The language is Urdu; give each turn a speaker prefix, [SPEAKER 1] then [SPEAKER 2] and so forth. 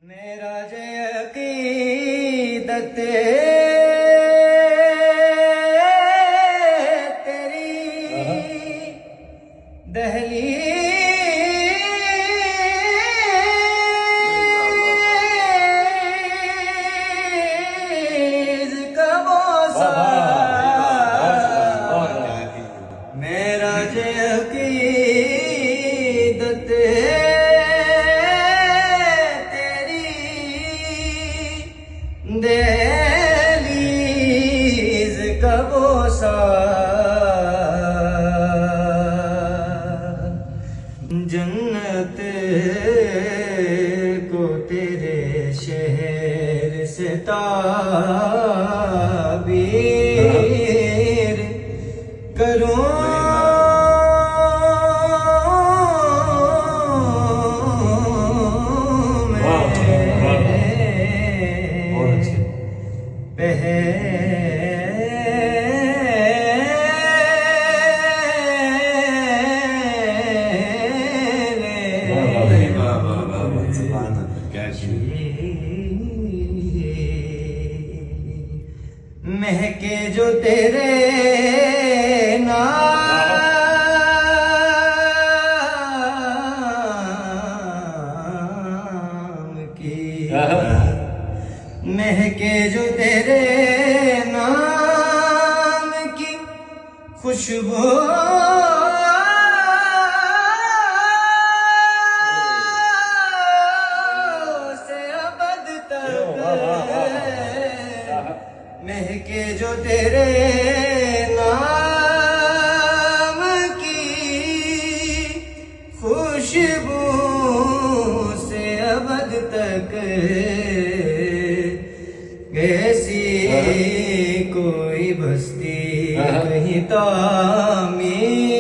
[SPEAKER 1] میرا عقیدت تیری دہلیز کا بوسہ میرا عقیدت دہلیز کا بوسہ جنت کو تیرے شہر سے تعبیر کروں مہکے جو تیرے نام کی مہکے جو تیرے نام کی خوشبو سے ابد تک مہکے جو تیرے نام کی خوشبو سے ابد تک ایسی کوئی بستی کہیں تعمیر